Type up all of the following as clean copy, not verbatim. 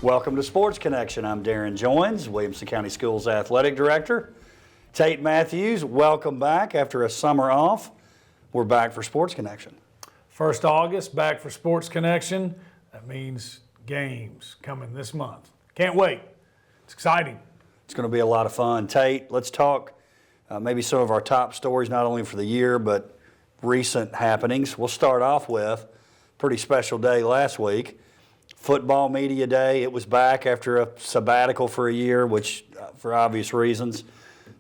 Welcome to Sports Connection. I'm Darrin Joins, Williamson County Schools Athletic Director. Tate Mathews, welcome back after a summer off. We're back for Sports Connection. 1st August, back for Sports Connection. That means games coming this month. Can't wait. It's exciting. It's going to be a lot of fun. Tate, let's talk maybe some of our top stories, not only for the year, but recent happenings. We'll start off with a pretty special day last week. Football Media Day. It was back after a sabbatical for a year, which for obvious reasons.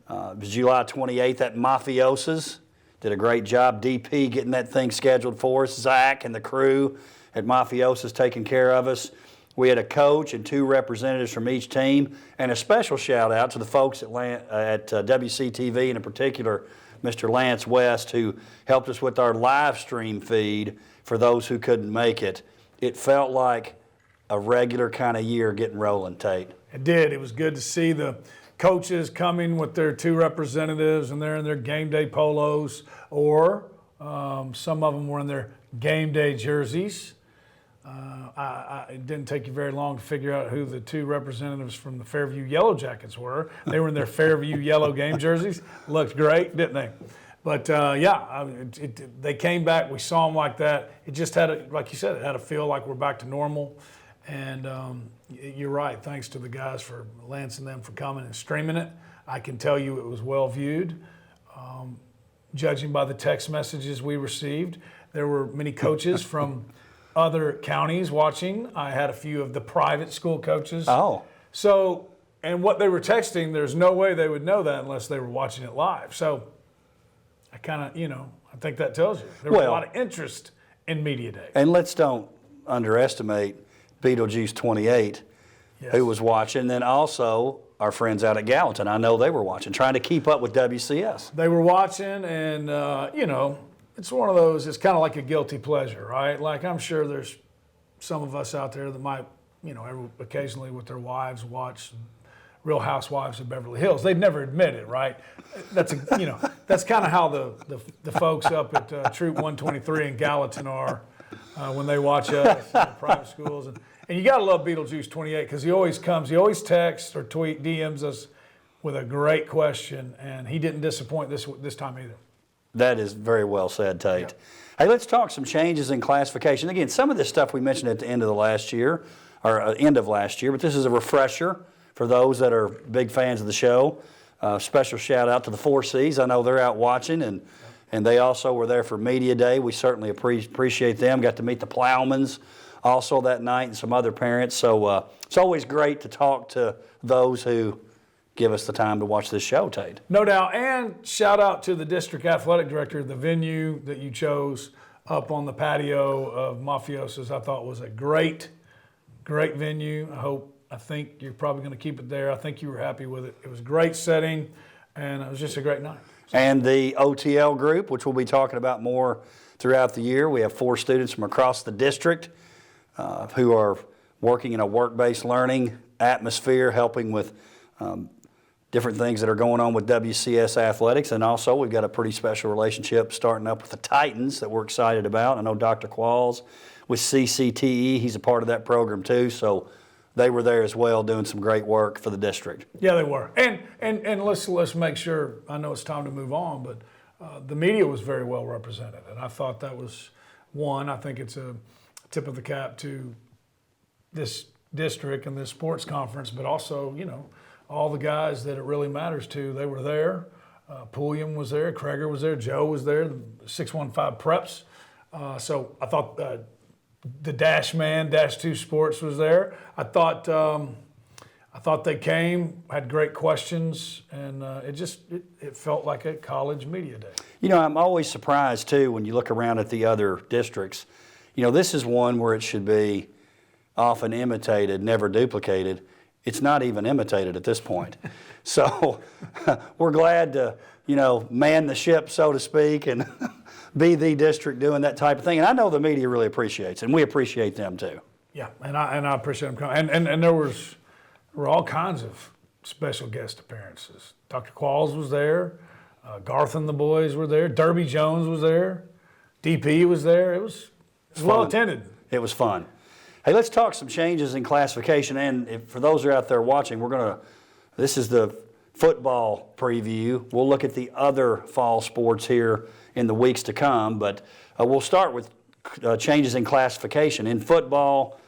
It was July 28th at Mathews. Did a great job, DP, getting that thing scheduled for us. Zach and the crew at Mathews taking care of us. We had a coach and 2 representatives from each team, and a special shout out to the folks at WCTV, and in particular, Mr. Lance West, who helped us with our live stream feed for those who couldn't make it. It felt like a regular kind of year getting rolling, Tate. It did. It was good to see the coaches coming with their 2 representatives, and they're in their game day polos, or some of them were in their game day jerseys. It didn't take you very long to figure out who the 2 representatives from the Fairview Yellow Jackets were. They were in their Fairview yellow game jerseys. Looked great, didn't they? But they came back. We saw them like that. It just had, like you said, it had a feel like we're back to normal. And you're right. Thanks to the guys for Lance and them for coming and streaming it. I can tell you it was well viewed. Judging by the text messages we received, there were many coaches from other counties watching. I had a few of the private school coaches. Oh. So, and what they were texting, there's no way they would know that unless they were watching it live. So, I kind of, I think that tells you. There was a lot of interest in Media Day. And let's don't underestimate Beetlejuice 28, Yes. who was watching. Then also our friends out at Gallatin. I know they were watching, trying to keep up with WCS. They were watching, and, it's one of those, it's kind of like a guilty pleasure, right? Like, I'm sure there's some of us out there that might, occasionally with their wives watch Real Housewives of Beverly Hills. They'd never admit it, right? That's that's kind of how the folks up at Troop 123 in Gallatin are when they watch us in the private schools. And you got to love Beetlejuice 28 because he always texts or DMs us with a great question, and he didn't disappoint this time either. That is very well said, Tate. Yeah. Hey, let's talk some changes in classification. Again, some of this stuff we mentioned at the end of last year, but this is a refresher for those that are big fans of the show. Special shout out to the 4Cs. I know they're out watching, and they also were there for Media Day. We certainly appreciate them. Got to meet the Plowmans also that night and some other parents. So it's always great to talk to those who give us the time to watch this show, Tate. No doubt. And shout out to the district athletic director. The venue that you chose up on the patio of Mathews, I thought was a great venue. I think you're probably going to keep it there. I think you were happy with it. It was a great setting, and it was just a great night. And the OTL group, which we'll be talking about more throughout the year. We have 4 students from across the district who are working in a work-based learning atmosphere, helping with different things that are going on with WCS athletics. And also we've got a pretty special relationship starting up with the Titans that we're excited about. I know Dr. Qualls with CCTE, he's a part of that program too. So they were there as well doing some great work for the district. Yeah, they were. And let's make sure, I know it's time to move on, but the media was very well represented. And I thought that was one. I think it's a tip of the cap to this district and this sports conference, but also, all the guys that it really matters to, they were there. Pulliam was there, Kreger was there, Joe was there, the 615 Preps. So I thought the Dash Man, Dash 2 Sports was there. I thought they came, had great questions, and it felt like a college media day. I'm always surprised too when you look around at the other districts. This is one where it should be often imitated, never duplicated. It's not even imitated at this point. So we're glad to, man the ship, so to speak, and be the district doing that type of thing. And I know the media really appreciates it, and we appreciate them too. Yeah, and I appreciate them coming. And there were all kinds of special guest appearances. Dr. Qualls was there. Garth and the boys were there. Derby Jones was there. DP was there. It was well attended. It was fun. Hey, let's talk some changes in classification. And for those who are out there watching, this is the football preview. We'll look at the other fall sports here in the weeks to come, but we'll start with changes in classification. In football,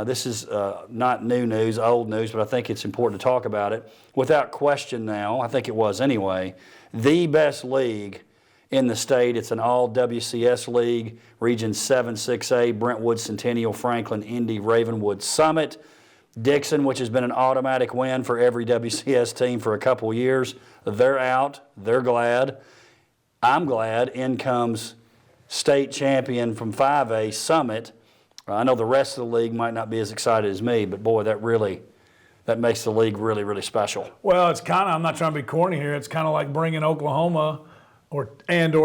this is not new news, old news, but I think it's important to talk about it. Without question now, I think it was anyway, the best league in the state. It's an all WCS league, Region 7, 6A, Brentwood, Centennial, Franklin, Indy, Ravenwood, Summit. Dixon, which has been an automatic win for every WCS team for a couple years, they're out. They're glad. I'm glad. In comes state champion from 5A, Summit. I know the rest of the league might not be as excited as me, but boy, that makes the league really, really special. Well, it's kind of, I'm not trying to be corny here, it's kind of like bringing Oklahoma or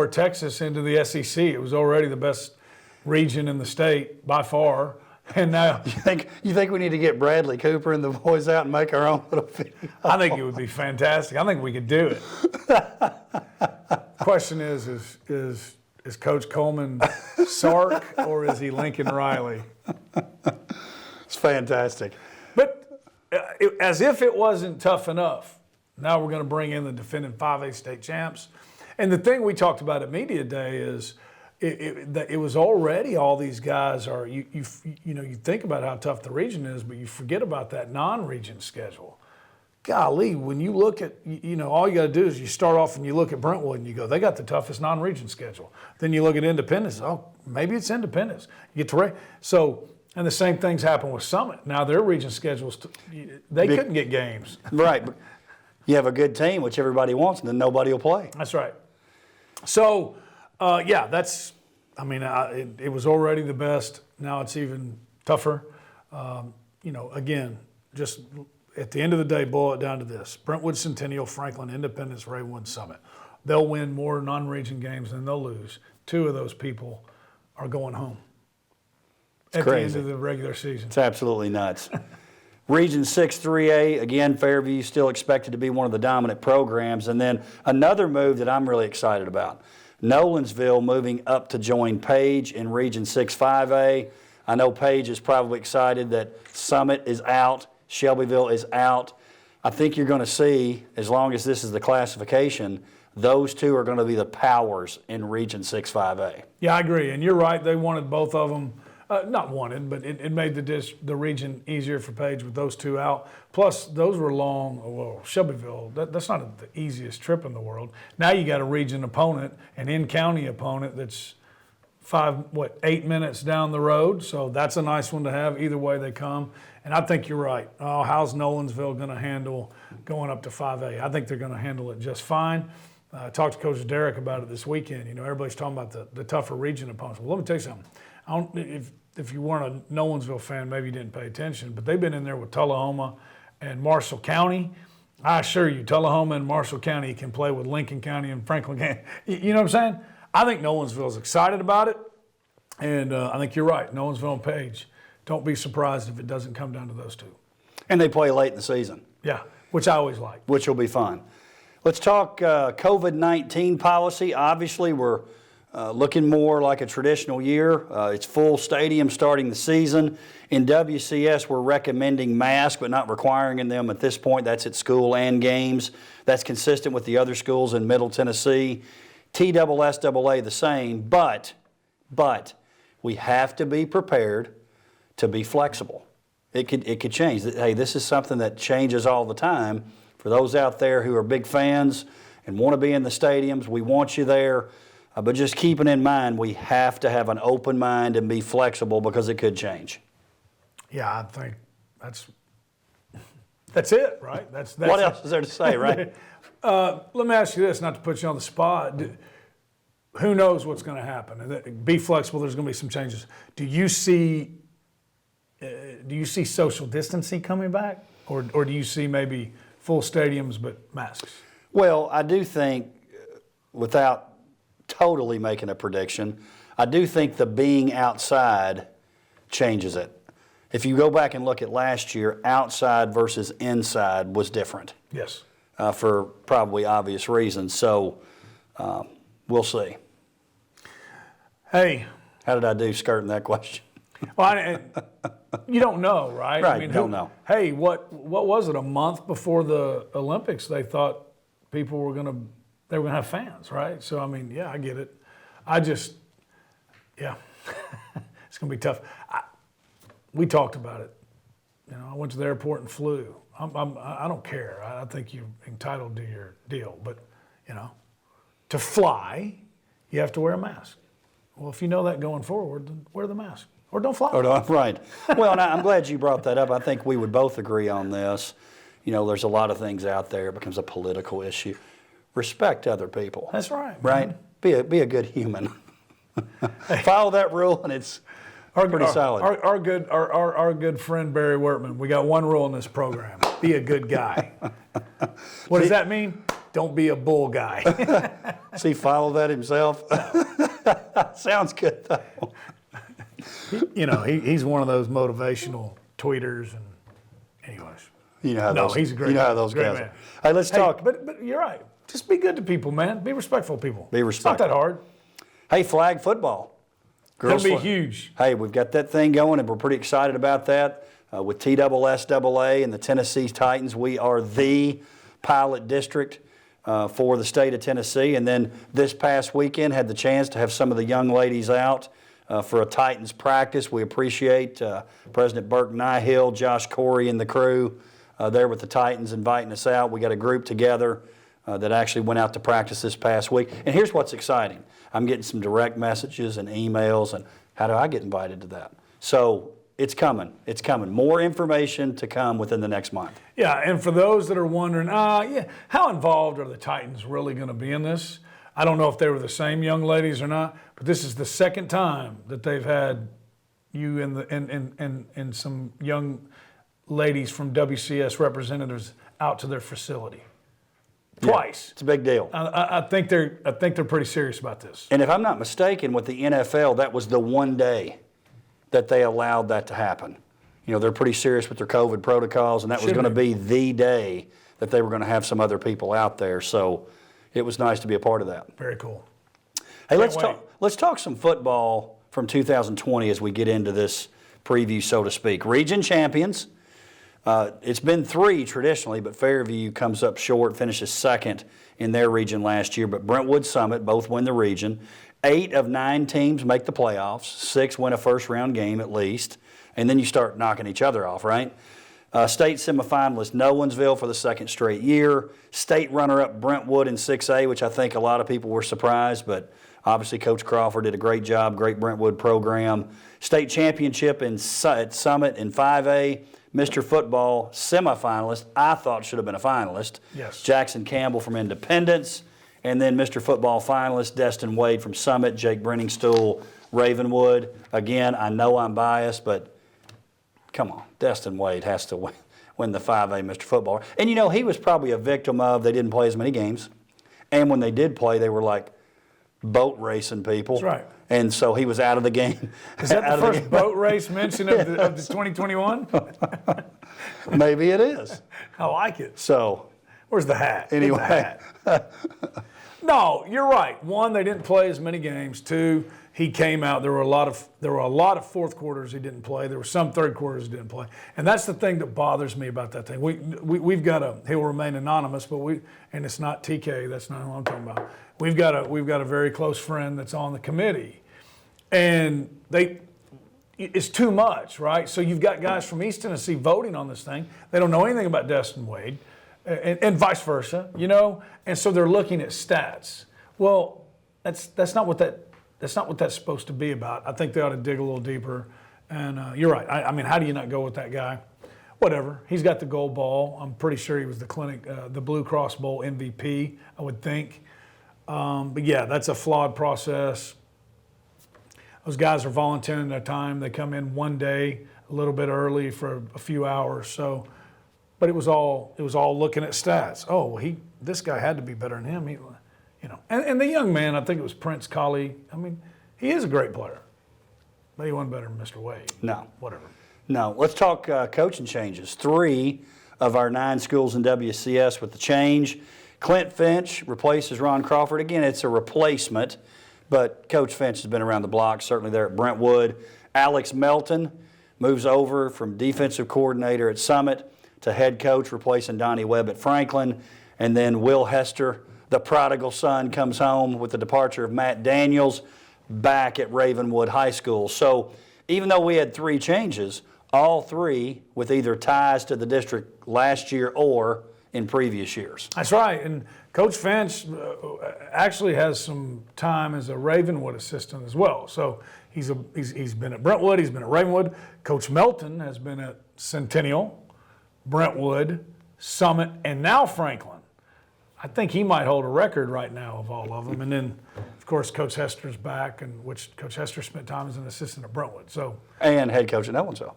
Texas into the SEC. It was already the best region in the state by far. And now you think we need to get Bradley Cooper and the boys out and make our own little video? I think it would be fantastic. I think we could do it. Question is Coach Coleman Sark or is he Lincoln Riley? It's fantastic. But as if it wasn't tough enough, now we're going to bring in the defending 5A state champs. And the thing we talked about at Media Day is it was already all these guys are, you think about how tough the region is, but you forget about that non-region schedule. Golly, when you look at, all you got to do is you start off and you look at Brentwood and you go, they got the toughest non-region schedule. Then you look at Independence, maybe it's Independence. You get to and the same things happen with Summit. Now their region schedules, they couldn't get games. Right. You have a good team, which everybody wants, and then nobody will play. That's right. So, it was already the best. Now it's even tougher. Again, just at the end of the day, boil it down to this. Brentwood, Centennial, Franklin, Independence, Ravenwood, Summit. They'll win more non-region games than they'll lose. 2 of those people are going home at the end of the regular season. It's absolutely nuts. Region 6 3A, again, Fairview still expected to be one of the dominant programs. And then another move that I'm really excited about, Nolensville moving up to join Page in Region 6 5A. I know Page is probably excited that Summit is out, Shelbyville is out. I think you're going to see, as long as this is the classification, those 2 are going to be the powers in Region 6 5A. Yeah, I agree. And you're right, they wanted both of them. Not wanted, but it made the region easier for Page with those 2 out. Plus, those were long. Well, Shelbyville, that's not the easiest trip in the world. Now you got a region opponent, an in-county opponent that's 8 minutes down the road. So that's a nice one to have. Either way they come. And I think you're right. How's Nolensville going to handle going up to 5A? I think they're going to handle it just fine. I talked to Coach Derrick about it this weekend. Everybody's talking about the tougher region opponents. Well, let me tell you something. If you weren't a Nolensville fan, maybe you didn't pay attention, but they've been in there with Tullahoma and Marshall County. I assure you, Tullahoma and Marshall County can play with Lincoln County and Franklin County. You know what I'm saying? I think Nolensville's excited about it, and I think you're right. Nolensville and Page, don't be surprised if it doesn't come down to those 2. And they play late in the season. Yeah, which I always like. Which will be fun. Let's talk COVID-19 policy. Obviously, we're looking more like a traditional year. It's full stadium starting the season. In WCS, we're recommending masks, but not requiring them at this point. That's at school and games. That's consistent with the other schools in Middle Tennessee. TSSAA the same, but we have to be prepared to be flexible. It could change. Hey, this is something that changes all the time. For those out there who are big fans and want to be in the stadiums, we want you there. But just keeping in mind, we have to have an open mind and be flexible because it could change. Yeah, I think that's it, right? That's what else is there to say, right? Let me ask you this, not to put you on the spot. Who knows what's going to happen? Be flexible. There's going to be some changes. Do you see social distancing coming back, or do you see maybe full stadiums but masks? Well, I do think, without totally making a prediction, I do think the being outside changes it. If you go back and look at last year, outside versus inside was different. Yes. For probably obvious reasons. So we'll see. Hey. How did I do skirting that question? Well, you don't know, right? Right, don't know. Hey, what was it? A month before the Olympics, they thought people were gonna have fans, right? So I mean, yeah, I get it. Yeah, it's gonna be tough. We talked about it. I went to the airport and flew. I don't care. I think you're entitled to your deal, but to fly, you have to wear a mask. Well, if you know that going forward, then wear the mask or don't fly. Right. Well, and I'm glad you brought that up. I think we would both agree on this. There's a lot of things out there. It becomes a political issue. Respect other people. That's right. Right? Be a good human. Follow that rule, and it's pretty solid. Our good friend Barry Wertman. We got one rule in this program: be a good guy. What does that mean? Don't be a bull guy. Does he follow that himself? Sounds good though. He's one of those motivational tweeters, and anyways. He's a great. How those guys are. Hey, let's talk. But you're right. Just be good to people, man. Be respectful of people. Be respectful. It's not that hard. Hey, flag football. It'll be huge. Hey, we've got that thing going, and we're pretty excited about that. With TSSAA and the Tennessee Titans, we are the pilot district for the state of Tennessee. And then this past weekend, had the chance to have some of the young ladies out for a Titans practice. We appreciate President Burke Nihill, Josh Corey, and the crew there with the Titans inviting us out. We got a group together that actually went out to practice this past week. And here's what's exciting. I'm getting some direct messages and emails, and how do I get invited to that? So it's coming. It's coming. More information to come within the next month. Yeah, and for those that are wondering, how involved are the Titans really going to be in this? I don't know if they were the same young ladies or not, but this is the second time that they've had you and some young ladies from WCS representatives out to their facility. Twice. Yeah, it's a big deal. I think they're pretty serious about this. And if I'm not mistaken, with the NFL, that was the one day that they allowed that to happen. They're pretty serious with their COVID protocols, and that was going to be the day that they were going to have some other people out there. So it was nice to be a part of that. Very cool. Hey, let's talk some football from 2020 as we get into this preview, so to speak. Region champions. It's been 3 traditionally, but Fairview comes up short, finishes second in their region last year. But Brentwood, Summit both win the region. 8 of 9 teams make the playoffs. 6 win a first-round game at least. And then you start knocking each other off, right? State semifinalist Nolensville for the second straight year. State runner-up Brentwood in 6A, which I think a lot of people were surprised, but obviously Coach Crawford did a great job, great Brentwood program. State championship at Summit in 5A. Mr. Football semifinalist, I thought should have been a finalist. Yes. Jackson Campbell from Independence. And then Mr. Football finalist, Destin Wade from Summit, Jake Brenningstool, Ravenwood. Again, I know I'm biased, but come on, Destin Wade has to win the 5A Mr. Football. And he was probably a victim of they didn't play as many games. And when they did play, they were like boat racing people. That's right. And so he was out of the game. Is that the first boat race mention of the 2021? Maybe it is. I like it. So, where's the hat? Anyway. Get the hat. No, you're right. 1, they didn't play as many games. 2, he came out. There were a lot of fourth quarters he didn't play. There were some third quarters he didn't play. And that's the thing that bothers me about that thing. We've got he'll remain anonymous, but and it's not TK. That's not who I'm talking about. We've got a very close friend that's on the committee, and it's too much, right? So you've got guys from East Tennessee voting on this thing. They don't know anything about Destin Wade, and vice versa, And so they're looking at stats. Well, that's not what that's supposed to be about. I think they ought to dig a little deeper. And you're right. I mean, how do you not go with that guy? Whatever. He's got the gold ball. I'm pretty sure he was the Blue Cross Bowl MVP, I would think. But yeah, that's a flawed process. Those guys are volunteering their time. They come in one day, a little bit early for a few hours. So, but it was all looking at stats. Oh, well, this guy had to be better than him. And the young man, I think it was Prince Colley. I mean, he is a great player, but he wasn't better than Mr. Wade. No, whatever. No, let's talk coaching changes. 3 of our 9 schools in WCS with the change. Clint Finch replaces Ron Crawford. Again, it's a replacement, but Coach Finch has been around the block, certainly there at Brentwood. Alex Melton moves over from defensive coordinator at Summit to head coach, replacing Donnie Webb at Franklin. And then Will Hester, the prodigal son, comes home with the departure of Matt Daniels back at Ravenwood High School. So even though we had 3 changes, all 3 with either ties to the district last year or in previous years. That's right. And Coach Finch actually has some time as a Ravenwood assistant as well. So he's been at Brentwood, he's been at Ravenwood. Coach Melton has been at Centennial, Brentwood, Summit, and now Franklin. I think he might hold a record right now of all of them. And then, of course, Coach Hester's back, and which Coach Hester spent time as an assistant at Brentwood. So And head coach at Nolensville.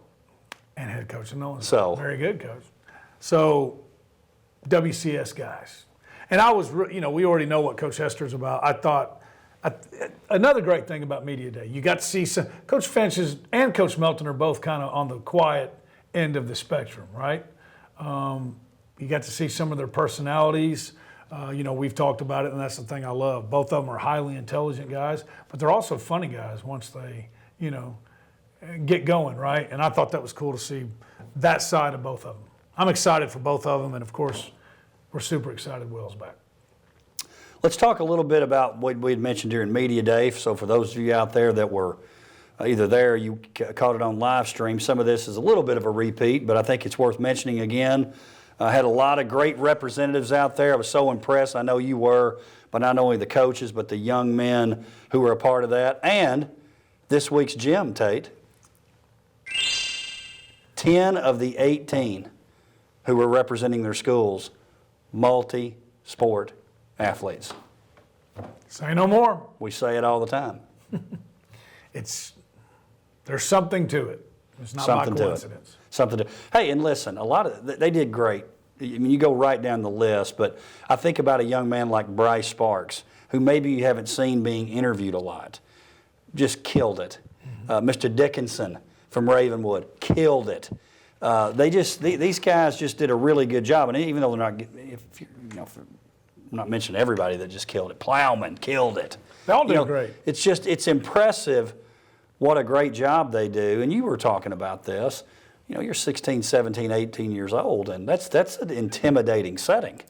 and head coach at Nolensville. So very good coach. So WCS guys, and I was, we already know what Coach Hester's about. I thought another great thing about Media Day, you got to see some, Coach Finch and Coach Melton are both kind of on the quiet end of the spectrum, right? You got to see some of their personalities. We've talked about it, and that's the thing I love. Both of them are highly intelligent guys, but they're also funny guys once they, get going, right? And I thought that was cool to see that side of both of them. I'm excited for both of them, and of course, we're super excited Will's back. let's talk a little bit about what we had mentioned during Media Day. So for those of you out there that were either there or you caught it on live stream, some of this is a little bit of a repeat, but I think it's worth mentioning again. I had a lot of great representatives out there. I was so impressed. I know you were, but not only the coaches, but the young men who were a part of that. And this week's gym, Tate, 10 of the 18 who were representing their schools, multi-sport athletes. Say no more. We say it all the time. There's something to it. It's not by coincidence. Hey, and listen, they did great. I mean, you go right down the list, but I think about a young man like Bryce Sparks, who maybe you haven't seen being interviewed a lot. Just killed it. Mr. Dickinson from Ravenwood, killed it. These guys just did a really good job, and even though they're not, I'm not mentioning everybody that just killed it. Plowman killed it. They all did great. It's impressive what a great job they do. And you were talking about this. You're 16, 17, 18 years old, and that's an intimidating setting.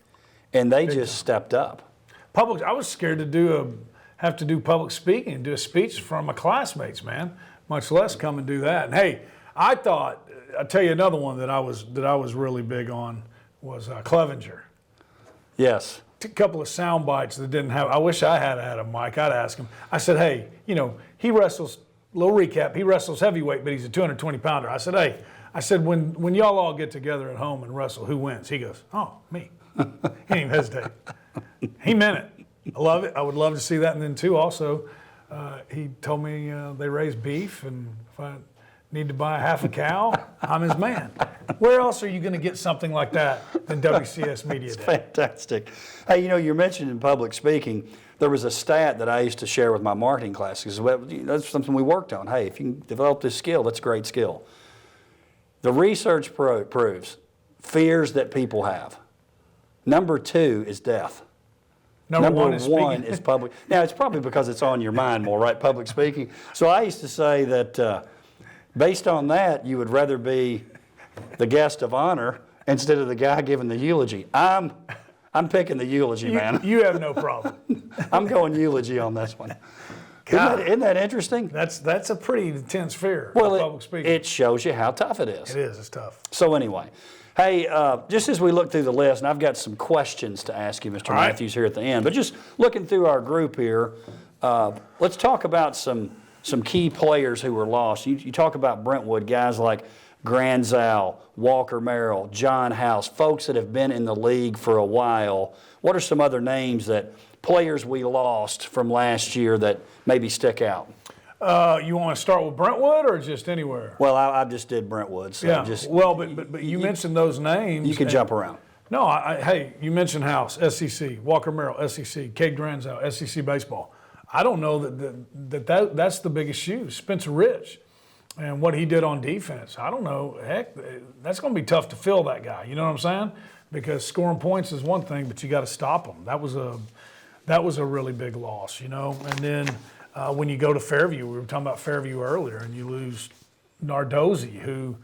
And they just stepped up. I was scared to have to do public speaking and do a speech from my classmates, man, much less come and do that. And hey, I'll tell you another one that I was really big on was Clevenger. Yes. A couple of sound bites that didn't have. I wish I had a mic. I'd ask him. I said, hey, he wrestles. Little recap. He wrestles heavyweight, but he's a 220-pounder. I said, hey. When y'all all get together at home and wrestle, who wins? He goes, oh, me. He didn't even hesitate. He meant it. I love it. I would love to see that. And then too, also, he told me they raise beef, and if I need to buy half a cow, I'm his man. Where else are you going to get something like that than WCS Media Day? Fantastic. Hey, you're mentioning public speaking. There was a stat that I used to share with my marketing classes. That's something we worked on. Hey, if you can develop this skill, that's a great skill. The research proves fears that people have. Number 2 is death. Number one is public. Now, it's probably because it's on your mind more, right? Public speaking. So I used to say that based on that, you would rather be the guest of honor instead of the guy giving the eulogy. I'm picking the eulogy, man. You have no problem. I'm going eulogy on this one. Isn't that interesting? That's a pretty intense fear. Well, public speaking. It shows you how tough it is. It is. It's tough. So anyway, hey, just as we look through the list, and I've got some questions to ask you, Mr. Mathews, here at the end. But just looking through our group here, let's talk about some key players who were lost. You talk about Brentwood, guys like Granzow, Walker Merrill, John House, folks that have been in the league for a while. What are some other names players we lost from last year that maybe stick out? You want to start with Brentwood or just anywhere? Well, I just did Brentwood. So yeah. But you mentioned those names. You can jump around. No, hey, you mentioned House, SEC, Walker Merrill, SEC, Cade Granzow, SEC baseball. I don't know that's the biggest shoe. Spencer Rich and what he did on defense. I don't know. Heck, that's going to be tough to fill that guy. You know what I'm saying? Because scoring points is one thing, but you got to stop him. That was a really big loss, And then When you go to Fairview, we were talking about Fairview earlier, and you lose Nardozzi, who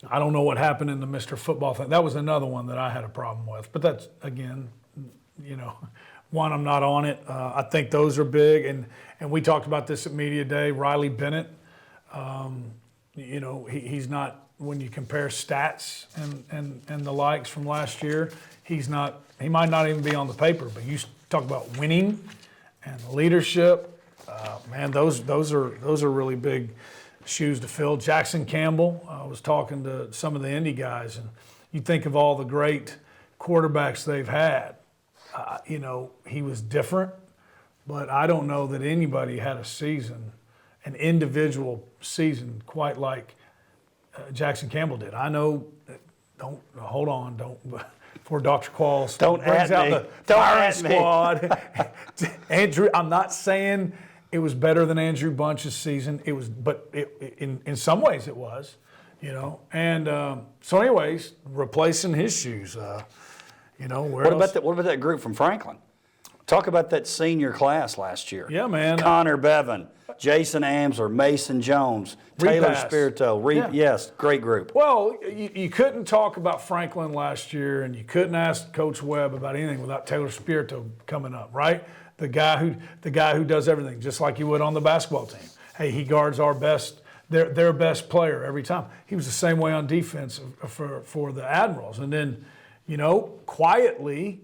I don't know what happened in the Mr. Football thing. That was another one that I had a problem with. But that's, again, one, I'm not on it. I think those are big. And we talked about this at Media Day. Riley Bennett, he's not, when you compare stats and the likes from last year, he might not even be on the paper. But you talk about winning and leadership, man, those are really big shoes to fill. Jackson Campbell, I was talking to some of the Indy guys, and you think of all the great quarterbacks they've had. He was different, but I don't know that anybody had a season, an individual season, quite like Jackson Campbell did. I know, before Dr. Qualls brings out the firing squad. Andrew, I'm not saying it was better than Andrew Bunch's season. It was, but in some ways it was, And so, anyways, replacing his shoes. What about that group from Franklin? Talk about that senior class last year. Yeah, man. Connor Bevan, Jason Amsler, Mason Jones, Taylor Spirito. Yes, great group. Well, you couldn't talk about Franklin last year, and you couldn't ask Coach Webb about anything without Taylor Spirito coming up, right? The guy who does everything, just like you would on the basketball team. Hey, he guards their best player every time. He was the same way on defense for the Admirals. And then, quietly,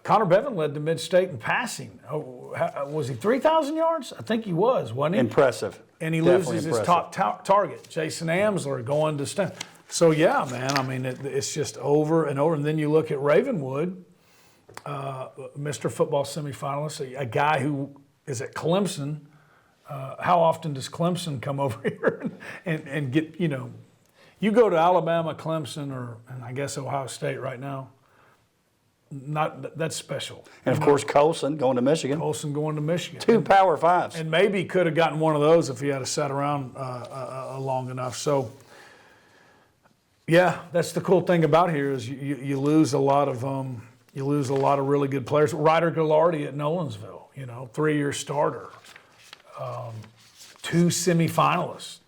Connor Bevan led the Mid-State in passing. Was he 3,000 yards? I think he was, wasn't he? Impressive. And he loses his top target, Jason Amsler, going to Stanford. So, yeah, man, I mean, it's just over and over. And then you look at Ravenwood, Mr. Football semifinalist, a guy who is at Clemson. How often does Clemson come over here and get, you go to Alabama, Clemson, and I guess Ohio State right now, that's special. And, of course, Colson going to Michigan. Two Power Fives. And maybe could have gotten one of those if he had sat around long enough. So, yeah, that's the cool thing about here is you lose a lot of really good players. Ryder Gallardi at Nolensville, 3-year starter, 2 semifinalist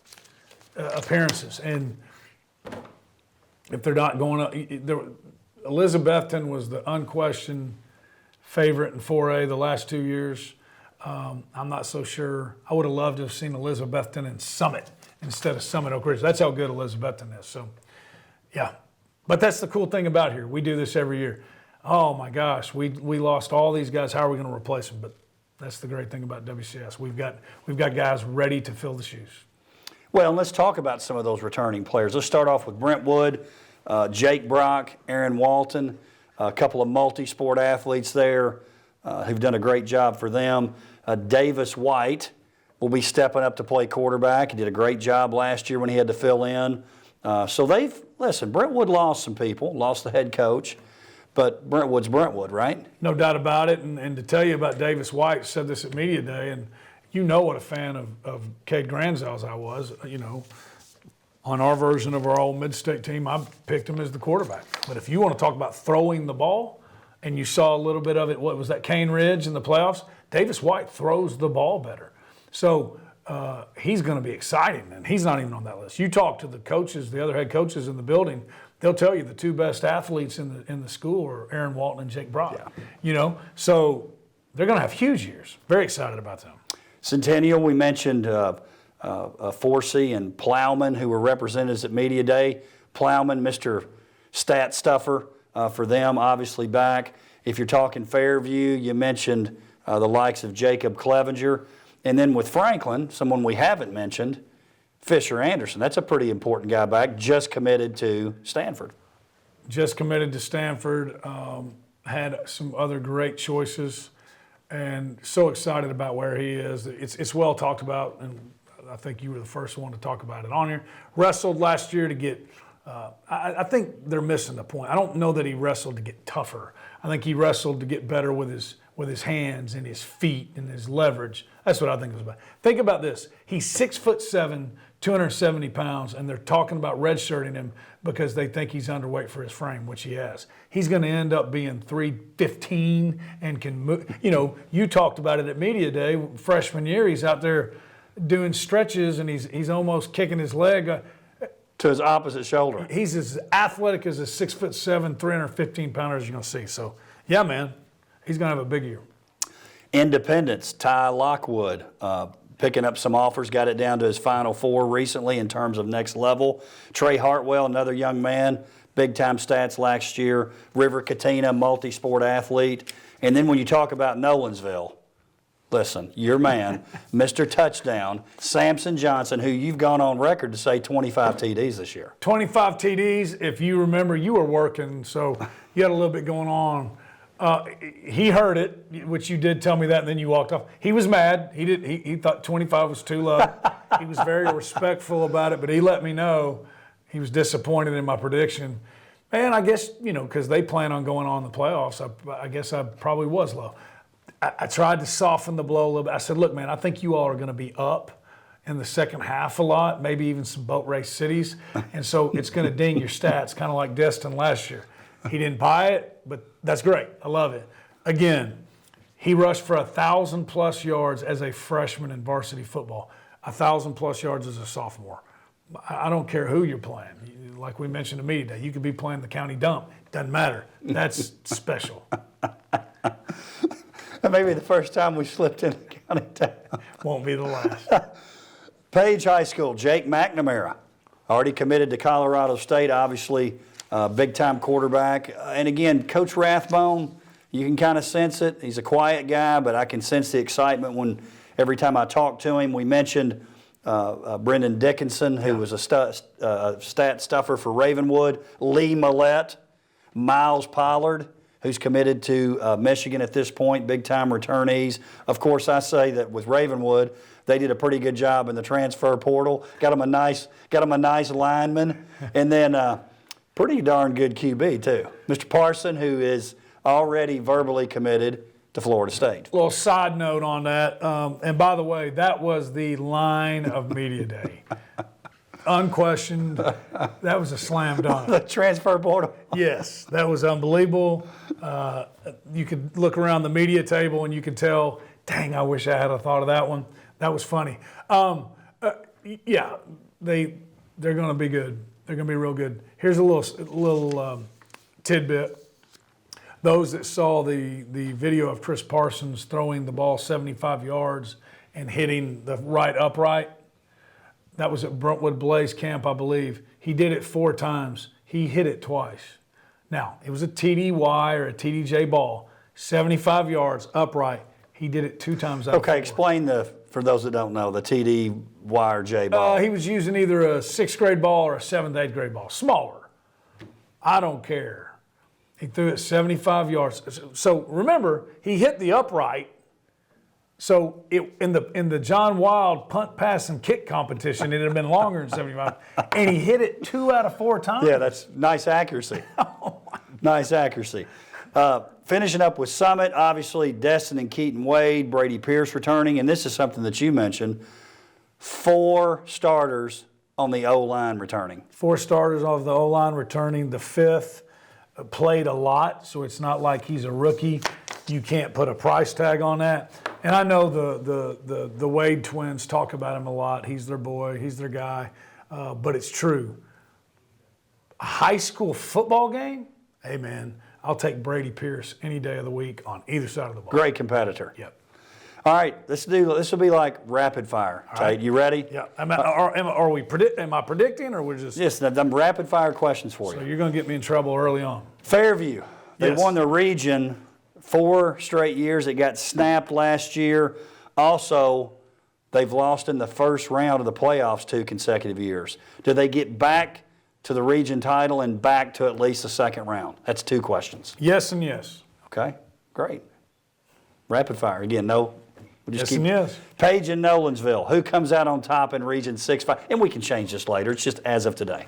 appearances, and if they're not going up, Elizabethton was the unquestioned favorite in 4A the last 2 years. I'm not so sure. I would have loved to have seen Elizabethton in Summit instead of Summit Oak Ridge. That's how good Elizabethton is. So, yeah. But that's the cool thing about here. We do this every year. Oh, my gosh, we lost all these guys. How are we going to replace them? But that's the great thing about WCS. We've got guys ready to fill the shoes. Well, and let's talk about some of those returning players. Let's start off with Brentwood, Jake Brock, Aaron Walton, a couple of multi-sport athletes there who've done a great job for them. Davis White will be stepping up to play quarterback. He did a great job last year when he had to fill in. So Brentwood lost some people, lost the head coach, but Brentwood's Brentwood, right? No doubt about it. And to tell you about Davis White, said this at Media Day, and what a fan of Cade Granzell's I was, On our version of our old Mid-State team, I picked him as the quarterback. But if you want to talk about throwing the ball, and you saw a little bit of it, what was that, Cane Ridge in the playoffs? Davis White throws the ball better. So he's going to be exciting, and he's not even on that list. You talk to the coaches, the other head coaches in the building, they'll tell you the 2 best athletes in the school are Aaron Walton and Jake Brock. Yeah. So they're going to have huge years. Very excited about them. Centennial, we mentioned Forsey and Plowman, who were representatives at Media Day. Plowman, Mr. Stat Stuffer for them, obviously back. If you're talking Fairview, you mentioned the likes of Jacob Clevenger. And then with Franklin, someone we haven't mentioned, Fisher Anderson. That's a pretty important guy back, just committed to Stanford. Had some other great choices, and so excited about where he is. It's well talked about, and I think you were the first one to talk about it on here. Wrestled last year to get I think they're missing the point. I don't know that he wrestled to get tougher. I think he wrestled to get better with his hands and his feet and his leverage. That's what I think it was about. Think about this. He's 6'7", 270 pounds, and they're talking about redshirting him because they think he's underweight for his frame, which he has. He's going to end up being 315 and can move. You know, you talked about it at Media Day. Freshman year, he's out there doing stretches, and he's almost kicking his leg to his opposite shoulder. He's as athletic as a 6'7", 315 pounder as you're going to see. So, yeah, man, he's going to have a big year. Independence, Ty Lockwood, picking up some offers, got it down to his Final Four recently in terms of next level. Trey Hartwell, another young man, big-time stats last year. River Katina, multi-sport athlete. And then when you talk about Nolensville, listen, your man, Mr. Touchdown, Samson Johnson, who you've gone on record to say 25 TDs this year. 25 TDs. If you remember, you were working, so you had a little bit going on. He heard it, which you did tell me that, and then you walked off. He was mad. He thought 25 was too low. He was very respectful about it, but he let me know he was disappointed in my prediction. And I guess, you know, because they plan on going on in the playoffs, I guess I probably was low. I tried to soften the blow a little bit. I said, look, man, I think you all are going to be up in the second half a lot, maybe even some boat race cities. And so it's going to ding your stats, kind of like Destin last year. He didn't buy it, but that's great. I love it. Again, he rushed for 1,000+ yards as a freshman in varsity football, 1,000+ yards as a sophomore. I don't care who you're playing. Like we mentioned in Media Day, you could be playing the county dump. Doesn't matter. That's special. Maybe the first time we slipped in the county town. Won't be the last. Page High School, Jake McNamara, already committed to Colorado State, obviously big-time quarterback. And again, Coach Rathbone, you can kind of sense it. He's a quiet guy, but I can sense the excitement every time I talk to him. We mentioned Brendan Dickinson, who was a stat stuffer for Ravenwood, Lee Millette, Miles Pollard, who's committed to Michigan at this point, big-time returnees. Of course, I say that with Ravenwood, they did a pretty good job in the transfer portal. Got them a nice lineman, and then pretty darn good QB too, Mr. Parson, who is already verbally committed to Florida State. A little side note on that, and by the way, that was the line of Media Day. Unquestioned, that was a slam dunk. The transfer portal? Yes, that was unbelievable. You could look around the media table and you could tell, dang, I wish I had a thought of that one. That was funny. Yeah, they're going to be good. They're going to be real good. Here's a little tidbit. Those that saw the video of Chris Parsons throwing the ball 75 yards and hitting the right upright, that was at Brentwood Blaze Camp, I believe. He did it 4 times. He hit it twice. Now, it was a TDY or a TDJ ball, 75 yards upright. He did it 2 times. Okay, explain for those that don't know, the TDY or J ball. He was using either a 6th grade ball or a 7th, 8th grade ball, smaller. I don't care. He threw it 75 yards. So remember, he hit the upright. So in the John Wild punt, pass, and kick competition, it had been longer than 75, and he hit it 2 out of 4 times. Yeah, that's nice accuracy. Nice accuracy. Finishing up with Summit, obviously Destin and Keaton Wade, Brady Pierce returning, and this is something that you mentioned, 4 starters on the O-line returning. 4 starters off the O-line returning. The 5th played a lot, so it's not like he's a rookie. You can't put a price tag on that. And I know the Wade twins talk about him a lot. He's their boy. He's their guy. But it's true. A high school football game? Hey, man, I'll take Brady Pierce any day of the week on either side of the ball. Great competitor. Yep. All right, this will be like rapid fire. Tate, right. You ready? Yeah. Am I predicting, or we're just? Yes, I'm rapid fire questions for you. So you're going to get me in trouble early on. Fairview, they Yes. won the region 4 straight years. It got snapped last year. Also, they've lost in the first round of the playoffs 2 consecutive years. Do they get back to the region title and back to at least the second round? That's 2 questions. Yes and yes. Okay, great. Rapid fire again. No. We'll just Yes and yes. Page and Nolensville. Who comes out on top in Region 6-5? And we can change this later. It's just as of today.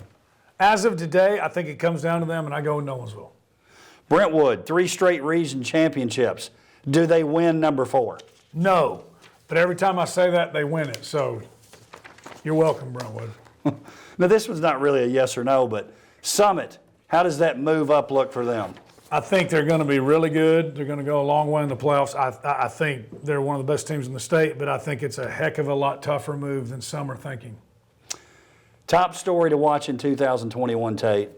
As of today, I think it comes down to them, and I go with Nolensville. Brentwood, 3 straight region championships. Do they win number 4? No, but every time I say that, they win it. So you're welcome, Brentwood. Now, this one's not really a yes or no, but Summit, how does that move up look for them? I think they're going to be really good. They're going to go a long way in the playoffs. I think they're one of the best teams in the state, but I think it's a heck of a lot tougher move than some are thinking. Top story to watch in 2021, Tate.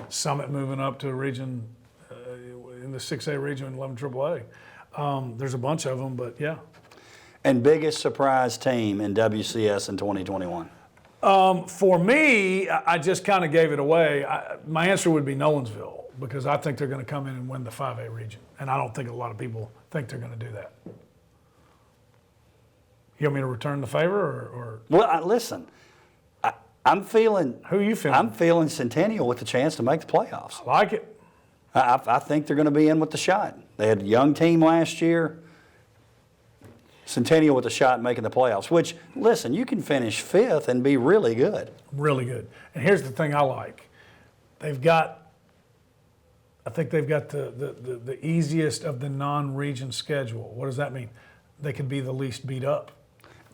Summit moving up to a region in the 6A region in 11 AAA. There's a bunch of them, but yeah. And biggest surprise team in WCS in 2021? For me, I just kind of gave it away. My answer would be Nolensville, because I think they're going to come in and win the 5A region. And I don't think a lot of people think they're going to do that. You want me to return the favor or? Well, listen, I'm feeling. Who are you feeling? I'm feeling Centennial with the chance to make the playoffs. I like it. I think they're going to be in with the shot. They had a young team last year. Centennial with a shot making the playoffs, which, listen, you can finish 5th and be really good. Really good. And here's the thing I like. I think they've got the easiest of the non-region schedule. What does that mean? They could be the least beat up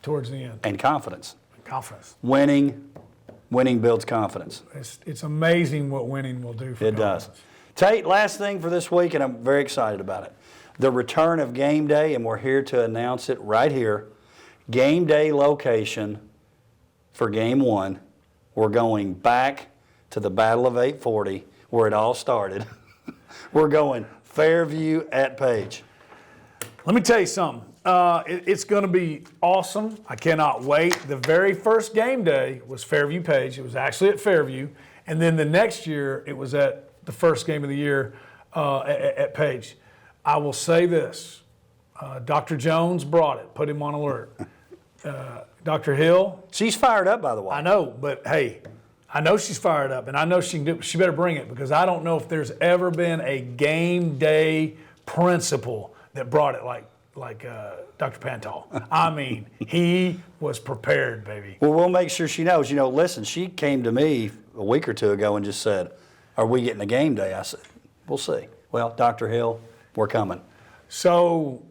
towards the end. And confidence. Confidence. Winning builds confidence. It's amazing what winning will do for It does. Tate, last thing for this week, and I'm very excited about it. The return of game day, and we're here to announce it right here. Game day location for game 1. We're going back to the Battle of 840 where it all started. We're going Fairview at Page. Let me tell you something. It's going to be awesome. I cannot wait. The very first game day was Fairview Page. It was actually at Fairview. And then the next year, it was at the first game of the year at Page. I will say this. Dr. Jones brought it, put him on alert. Dr. Hill. She's fired up, by the way. I know, but hey, I know she's fired up, and I know she can do it. She better bring it, because I don't know if there's ever been a game day principal that brought it like Dr. Pantal. I mean, he was prepared, baby. Well, we'll make sure she knows. Listen, she came to me a week or two ago and just said, are we getting a game day? I said, we'll see. Well, Dr. Hill, we're coming. So,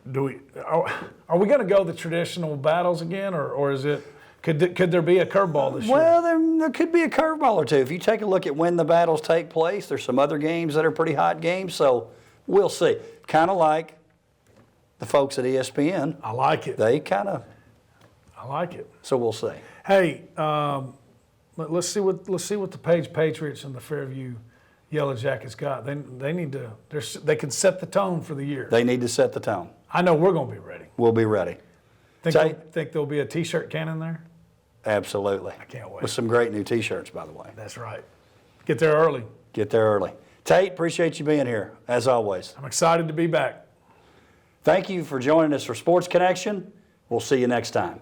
are we going to go the traditional battles again, or is it? Could there be a curveball this year? Well, there could be a curveball or two. If you take a look at when the battles take place, there's some other games that are pretty hot games. So we'll see. Kind of like the folks at ESPN. I like it. I like it. So we'll see. Hey, let's see what the Page Patriots and the Fairview Yellow Jackets got. They need to. They can set the tone for the year. They need to set the tone. I know we're going to be ready. We'll be ready. Think there'll be a T-shirt cannon there? Absolutely. I can't wait. With some great new T-shirts, by the way. That's right. Get there early. Get there early. Tate, appreciate you being here, as always. I'm excited to be back. Thank you for joining us for Sports Connection. We'll see you next time.